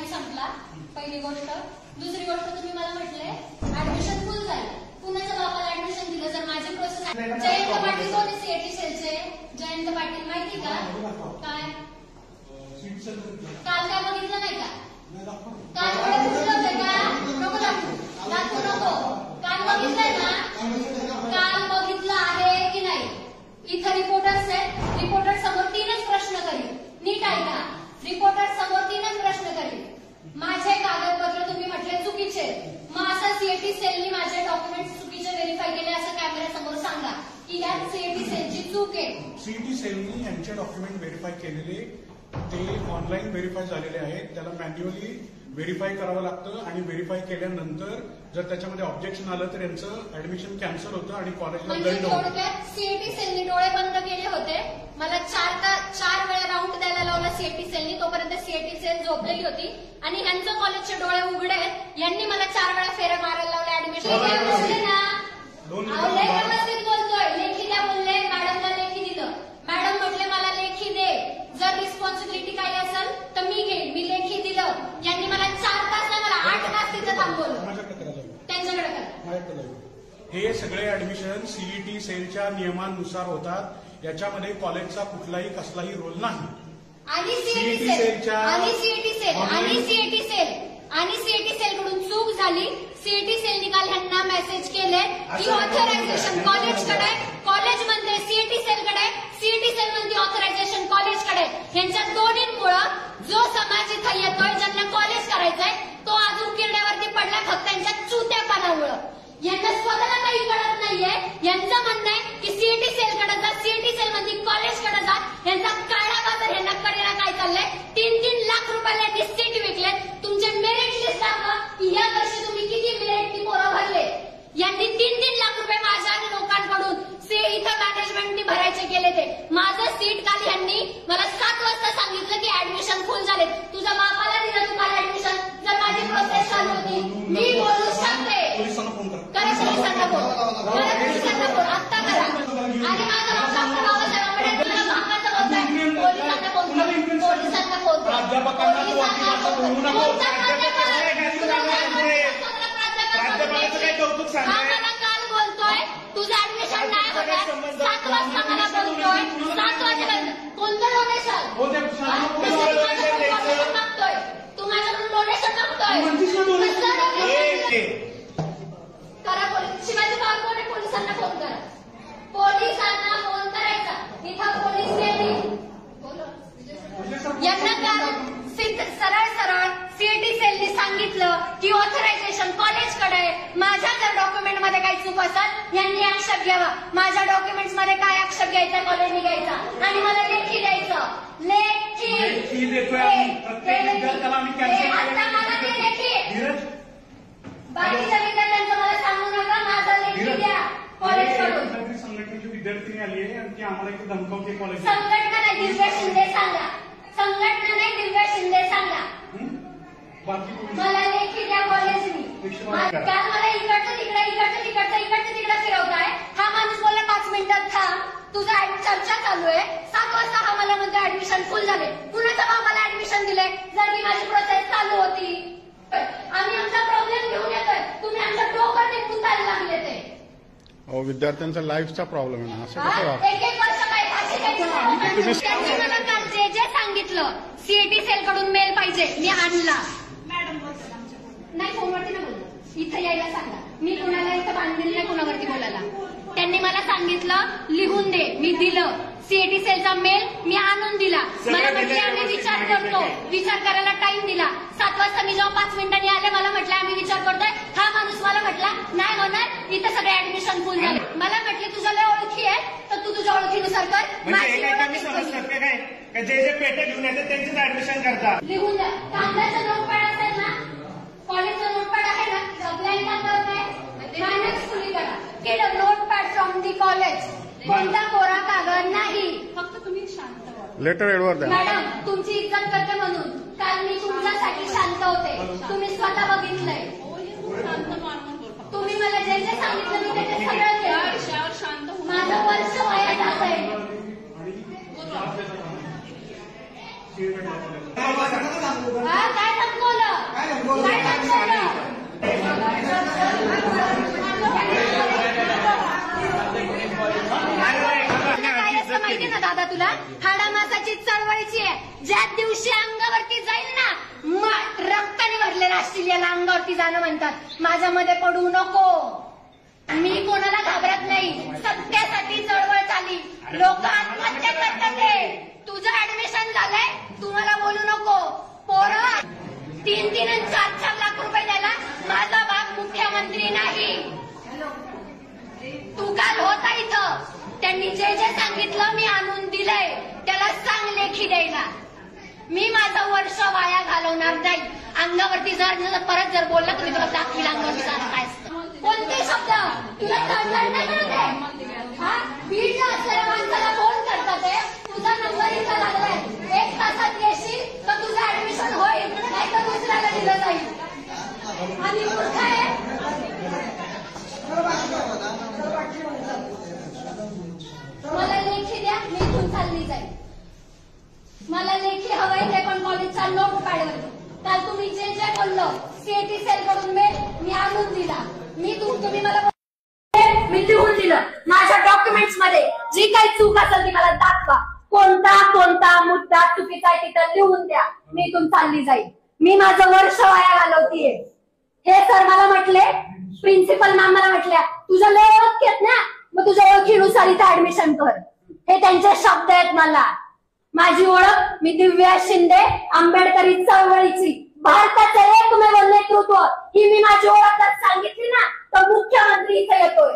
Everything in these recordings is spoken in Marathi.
टाइम संपला, पहिली गोष्ट. दुसरी गोष्ट, तुम्ही मला म्हटले ऍडमिशन फुल झालं, कुणाच्या बापाला ऍडमिशन दिलं? जर माझी प्रोसेस. जयंत पाटील कोणी सीएटी सेलचे? जयंत पाटील माहिती का? काय काल काय बघितलं नाही का? काल बघितलं होतं का? नको दाखवू नको. काल बघितलंय ना? काल बघितलं आहे की नाही? इथं रिपोर्टर्स आहेत, रिपोर्टर समोर 3च प्रश्न करील. नीट ऐका, रिपोर्टर समोर 3च प्रश्न करील. माझे कागदपत्र तुम्ही म्हटले चुकीचे, मग असं सीएटी सेलनी माझे डॉक्युमेंट चुकीचे व्हेरीफाय केले असं कॅमेरा समोर सांगा की यात सीएटी सेलची चूक आहे. सीएटी सेलनी यांचे डॉक्युमेंट व्हेरीफाय केलेले ते ऑनलाईन व्हेरीफाय झालेले आहेत. त्याला मॅन्युअली व्हेरीफाय करावं लागतं आणि व्हेरीफाय केल्यानंतर जर त्याच्यामध्ये ऑब्जेक्शन आलं तर यांचं ऍडमिशन कॅन्सल होतं आणि कॉलेजला दंड होतो. थोडक्यात सीएटी सेलनी डोळे बंद केले होते. मला 4 वेळा राऊंड द्यायला लावला सीएटी सेलनी. तोपर्यंत सीएटी सेल झोपलेली होती आणि ह्यांचं कॉलेजचे डोळे उघडे आहेत. यांनी मला 4 वेळा फेऱ्या मारायला लावल्या ऍडमिशन ना. व्यवस्थित बोलतोय. लेखी द्या बोलले, मॅडमला लेखी दिलं. मॅडम म्हटले मला लेखी दे, जर रिस्पॉन्सिबिलिटी काही असेल तर मी घेईन. मी लेखी दिलं. यांनी मला 4 तास नाही, मला 8 तास तिथं थांबवलं. त्यांच्याकडे करा. हे सगळे ऍडमिशन सीईटी सेलच्या नियमांनुसार होतात. याच्यामध्ये कॉलेजचा कुठलाही कसलाही रोल नाही. आणि सीईटी सेल कडून चूक झाली. सीईटी सेलनी काल ह्यांना मेसेज केले की ऑथरायझेशन कॉलेजकडे, कॉलेज म्हणते सीईटी सेलकडे, सीईटी सेल म्हणते ऑथरायझेशन कॉलेजकडे. यांच्या दोन्हींमुळं जो समाज इथं येतोय, ज्यांना कॉलेज करायचंय, तो अजून किरड्यावरती पडला फक्त त्यांच्या चुत्यापणामुळं. यांना स्वतःला काही कळत नाहीये. यांचं म्हणणं आहे की सीईटी सेलकडे जा, सीईटी सेल म्हणजे कॉलेजकडे जा. यांचा काळा बाजार यांना कळेना काय चाललंय. 3-3 लाख रुपयाला यांनी सीट विकले. तुमचे मेरिट लिस्ट दाखवा की या वर्षी तुम्ही किती मेरिटनी पोरं भरले. यांनी 3-3 लाख रुपये माझ्या आणि लोकांकडून इथं मॅनेजमेंटनी भरायचे केले. ते माझं सीट काल यांनी मला 7 वाजता सांगितलं की ऍडमिशन फुल झाले. तुझ्या बापाला दिलं तुम्हाला ऍडमिशन. जर माझी प्रोसेस चालू होती, मी बोलू शकते. करा पोलिसांना फोन, करा पोलिसांना फोन, आत्ता करा. आणि माझा डॉक्टर बाबासाहेब आंबेडकर भागाचं बोलताय. पोलिसांना फोन करा, पोलिसांना फोन करा. मला काल बोलतोय तुझं ऍडमिशन नाही होत. 7 वाजता मला बोलतोय. 7 वाजेपर्यंत कोणतं डोनेशन मागतोय? तू माझ्याकडून डोनेशन मागतोय. करा पोलीस. शिवाजी पवार कोण आहे? पोलिसांना फोन करा. पोलिसांना फोन करायचा. इथं पोलीस गेली. यांना काल सरळ सीईटी सेलनी सांगितलं की ऑथरायझेशन कॉलेजकडे. माझ्या जर डॉक्युमेंट मध्ये काही चूक असेल यांनी आक्षेप घ्यावा. माझ्या डॉक्युमेंट्स मध्ये काय आक्षेप घ्यायचा कॉलेजने घ्यायचा आणि मला लेखी द्यायचं. लेखी बाकीच्या विद्यार्थ्यांचं मला सांगू नका. माझा लेखी द्या कॉलेजकडून. संघटनेची विद्यार्थिनी आली आहे आणि ती आम्हाला इथे धमकावते. कॉलेज संघटना नाही, दिव्या शिंदे सांगा. संघटना नाही, दिव्या शिंदे सांगा. मला लेखी द्या कॉलेजनी. काल मला इकडचं तिकडं फिरवताय. हा माणूस बोलला 5 मिनिटात थांब, तुझा चर्चा चालू आहे. 7 वाजता हा मला म्हणतो ऍडमिशन फुल झाले. कुणाच्या बाबाला ऍडमिशन दिले? जर की माझी प्रोसेस चालू होती. आम्ही आमचा प्रॉब्लेम घेऊन येतोय, तुम्ही आमचं डोकं टिपून चालू लागले. ते विद्यार्थ्यांचा लाईफचा प्रॉब्लेम आहे. असं कसं 1-1 वर्ष त्यांनी मला काल जे सांगितलं सीईटी सेल कडून मेल पाहिजे, मी आणला. मॅडम नाही, फोनवरती नाही बोलतो. इथं यायला सांगा. मी कुणाला इथं बांधलेलं नाही कुणावरती बोलायला. त्यांनी मला सांगितलं लिहून दे, मी दिलं. सीईटी सेलचा मेल मी आणून दिला. मला म्हटले आम्ही विचार करतो. विचार करायला टाइम दिला. 7 वाजता मी जेव्हा 5 मिनिटांनी आले मला म्हटलं आम्ही विचार करतोय. हा माणूस मला म्हटला नाही होणार, इथं सगळे ऍडमिशन फुल झाले. मला म्हटले तुझ्या लय ओळखी आहे तर तू तुझ्या ओळखीनुसार कर. जे पेटे घेऊन येतात त्यांचेच ऍडमिशन करतात. लिहून द्या. कागदाचं नोटपॅड असेल ना, कॉलेजचं नोटपॅड आहे ना, ब्लँक कागद नाही, मायनस खुली करा. Get a notepad from the college. कोणता कोरा कागद नाही. फक्त तुम्ही शांत व्हा. लेटर एडवर द्या. मॅडम तुमची इज्जत करते म्हणून काल मी तुमच्यासाठी शांत होते. तुम्ही स्वतः बघितलंय. तुम्ही मला जे जे सांगितलं मी त्याचे सगळं केलं. माझं वर्ष वाया जात आहे. काय सांगतो माहिती ना दादा तुला, हाडामासाची चळवळीची आहे. ज्या दिवशी अंगावरती जाईल ना, रक्ताने भरलेला असतील याला अंगावरती जाणं म्हणतात. माझ्यामध्ये पडू नको. मी कोणाला घाबरत नाही. सत्यासाठी चळवळ चालली. लोक आत्महत्या करतात. तुझं ऍडमिशन झालंय, तू मला बोलू नको. पोरं 3-3 आणि 4-4 लाख रुपये द्यायला माझा बाप मुख्यमंत्री नाही. तू काल होता इथं, त्यांनी जे जे सांगितलं मी आणून दिलंय. त्याला सांग लेखी द्यायला. मी माझं वर्ष वाया घालवणार नाही. अंगावरती जर परत जर बोलला तर मी तुला दाखवील अंगावरती जाणं काय असतं. कोणते शब्द तुला कळणार नाही का? बीडला असलेल्या माणसाला फोन करतात. तुझा नंबर इथं लागलाय. 1 तासात येशील तर तुझं ऍडमिशन होईल, नाही तर दुसऱ्याला दिलं जाईल. आणि मूर्ख आहे. मला लेखी द्या, मी इथून चालली जाईल. मला लेखी हवंय ते पण कॉलेजचा नोट पॅडवर. काल तुम्ही जे जे बोललो सीएटी सेल कडून मी आणून दिला. तुम्ही मला मी लिहून दिलं. माझ्या डॉक्युमेंट्स मध्ये जी काही चूक असेल ती मला दाखवा. कोणता मुद्दा चुकीचा आहे तिथं लिहून द्या. मी इथून चालली जाईल. मी माझं वर्ष वाया घालवतीये. हे सर मला म्हटले, प्रिन्सिपल मॅम मला म्हटल्या, तुझ्या लय ओळख येत ना, मग तुझ्या ओळखीनुसार इथं ऍडमिशन कर. हे त्यांचे शब्द आहेत. मला माझी ओळख, मी दिव्या शिंदे, आंबेडकरी चळवळीची, भारताचं एकमेव नेतृत्व, ही मी माझी ओळख जर सांगितली ना तर मुख्यमंत्री इथे येतोय.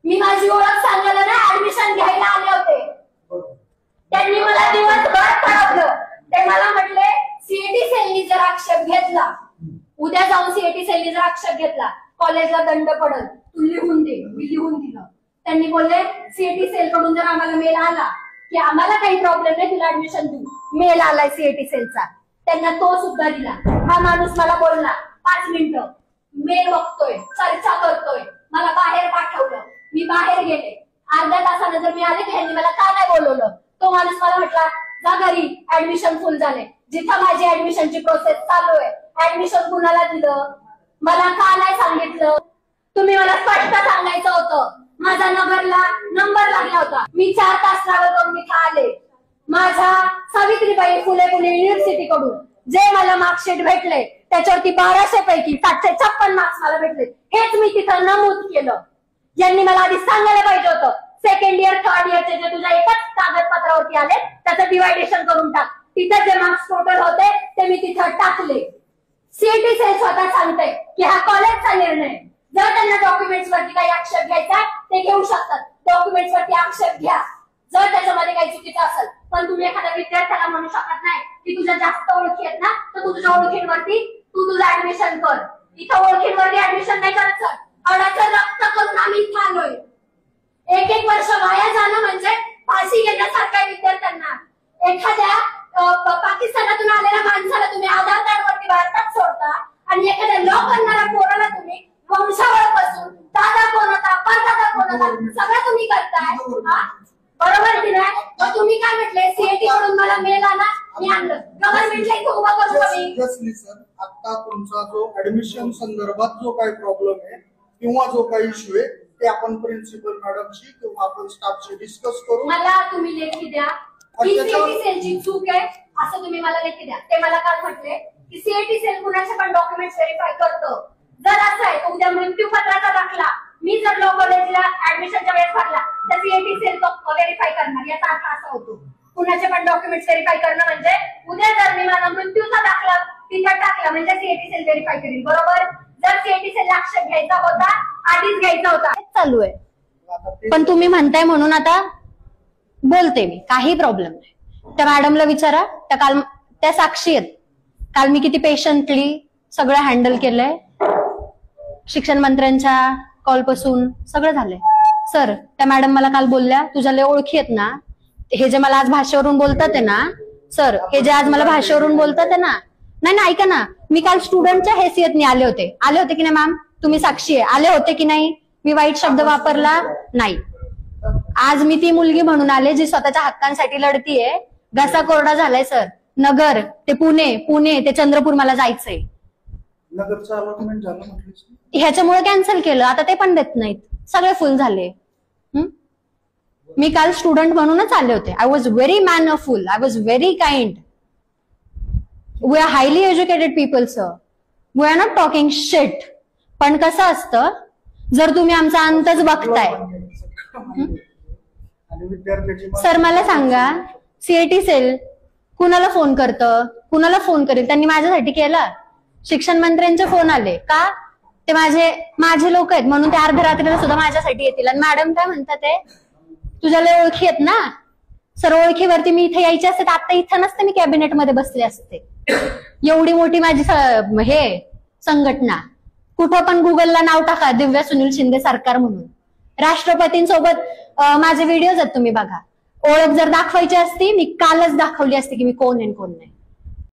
मी माझी ओळख सांगायला ना ऍडमिशन घ्यायला आले होते. त्यांनी मला दिवसभर कळवलं. ते मला म्हटले सीएटी सेलनी जर आक्षेप घेतला, उद्या जाऊन सीएटी सेलनी जर आक्षेप घेतला, कॉलेजला दंड पडल, तू लिहून दे. मी लिहून दिलं. त्यांनी बोलले सीएटी सेल कडून जर आम्हाला मेल आला की आम्हाला काही प्रॉब्लेम नाही, तुला ऍडमिशन देऊ. मेल आलाय सीएटी सेलचा, त्यांना तो सुद्धा दिला. हा माणूस मला बोलला 5 मिनिटं, मेल बघतोय, चर्चा करतोय, मला बाहेर पाठवलं. मी बाहेर गेले. अर्ध्या तासानं जर मी आले की ह्यांनी मला का नाही बोलवलं. तो माणूस मला म्हटला जा घरी, ऍडमिशन फुल झाले. जिथं माझी ऍडमिशनची प्रोसेस चालू आहे, ऍडमिशन कुणाला दिलं, मला का नाही सांगितलं. तुम्ही मला स्पष्ट सांगायचं होतं. माझा नगरला नंबर लागला होता. मी 4 तास ट्रॅव्हल करून इथं आले. माझ्या सावित्रीबाई फुले पुणे युनिव्हर्सिटी कडून जे मला मार्कशीट भेटले त्याच्यावरती 1200 पैकी 756 मार्क्स मला भेटले. हेच मी तिथं नमूद केलं. यांनी मला आधी सांगायला पाहिजे होतं. 2nd इयर 3rd इयरचे जे तुझ्या एकाच कागदपत्रावरती आले त्याचं डिवायडेशन करून टाक. तिथं जे मार्क्स टोटल होते ते मी तिथं टाकले. सीएटी सेल स्वतः सांगते की हा कॉलेजचा निर्णय. जर त्यांना डॉक्युमेंट्स वरती काही आक्षेप घ्यायचा ते घेऊ शकतात. डॉक्युमेंट्स वरती आक्षेप घ्या जर त्याच्यामध्ये काही चुकीचं असेल. पण तुम्ही एखाद्या विद्यार्थ्याला म्हणू शकत नाही की तुझ्या जास्त ओळखी आहेत ना, तर तुझ्या ओळखींवरती तू तुझं ऍडमिशन कर. इथं ओळखींवरती ऍडमिशन नाही करायचं. अडाचं रक्त करून आम्ही इथं आलोय. 1 वर्ष वाया जाणं म्हणजे फाशी घेण्यासारखं आहे विद्यार्थ्यांना. एखाद्या पाकिस्तानातून आलेल्या माणसाला तुम्ही आधार कार्ड वरती भारतात सोडता आणि एखाद्या लॉ करणाऱ्या पोराला तुम्ही वंशावळ पासून दादा कोण होता, परदादा कोण होता, सगळं तुम्ही करताय. बरोबर की नाही. मग तुम्ही काय म्हटले सीएटी कडून मला मेल आला, मी आणलं. गव्हर्नमेंटला इथं उभा करू सिरियसली सर, आता तुमचा जो ऍडमिशन संदर्भात जो काही प्रॉब्लेम आहे किंवा जो काही इश्यू आहे ते आपण प्रिन्सिपल मॅडमशी किंवा आपण स्टाफशी डिस्कस करू. मला तुम्ही लेखी द्या की सीएटी सेलची चूक आहे असं तुम्ही मला लेखी द्या. ते मला काल म्हटले की सीएटी सेल कुणाचे पण डॉक्युमेंट्स व्हेरीफाय करतं. जर असं आहे तर उद्या मृत्यूपत्राचा दाखला मी जर लॉ कॉलेजला ऍडमिशनच्या वेळेस भरला तर सीएटी सेल तो व्हेरीफाय करणार. याचा अर्थ असा होतो कुणाचे पण डॉक्युमेंट्स व्हेरीफाय करणं म्हणजे उद्या जर मी माझा मृत्यूचा दाखला तिथं टाकला म्हणजे सीएटी सेल व्हेरीफाय करेल. बरोबर. जर सीएटी सेल आक्षेप घ्यायचा होता आधीच घ्यायचा होता. चालू आहे. पण तुम्ही म्हणताय म्हणून आता बोलते मी, काही प्रॉब्लेम नाही. त्या मॅडमला विचारा, त्या साक्षी आहेत. काल मी किती पेशंटली सगळं हँडल केलंय. शिक्षण मंत्र्यांच्या कॉलपासून सगळं झालंय. सर त्या मॅडम मला काल बोलल्या तुझ्या लय ओळखी आहेत ना, हे जे मला आज भाषेवरून बोलतात आहे ना सर, हे जे आज मला भाषेवरून बोलतात आहे ना, नाही ना ऐका ना, मी काल स्टुडंटच्या हैसियतने आले होते की नाही मॅम, तुम्ही साक्षी आहे, आले होते की नाही, मी वाईट शब्द वापरला नाही. आज मी ती मुलगी म्हणून आले जी स्वतःच्या हक्कांसाठी लढतीये. घसा कोरडा झालाय सर. नगर ते पुणे ते चंद्रपूर मला जायचंय. नगरचं अलॉटमेंट झालं म्हटलं. ह्याच्यामुळे कॅन्सल केलं, आता ते पण देत नाहीत, सगळे फुल झाले. मी काल स्टुडंट म्हणूनच आले होते. I was very mannerful, I was very kind. We are highly educated people sir, we are not talking shit. पण कसं असतं, जर तुम्ही आमचा अंतच बघताय. आणि विद्यार्थ्याची सर मला सांगा, सीएटी सेल कुणाला फोन करतं, कुणाला फोन करेल? त्यांनी माझ्यासाठी केलं. शिक्षण मंत्र्यांचे फोन आले का? ते माझे लोक आहेत म्हणून ते अर्ध्या रात्रीला सुद्धा माझ्यासाठी येतील. आणि मॅडम काय म्हणतात, ते तुझ्याला ओळखी आहेत ना? सर ओळखीवरती मी इथे यायचे असते तर आता इथं नसते, मी कॅबिनेटमध्ये बसले असते. एवढी मोठी माझी संघटना. कुठं पण गुगलला नाव टाका, दिव्या सुनील शिंदे सरकार म्हणून. राष्ट्रपतींसोबत माझे व्हिडिओज आहेत, तुम्ही बघा. ओळख जर दाखवायची असती, मी कालच दाखवली असती की मी कोण आहे कोण नाही.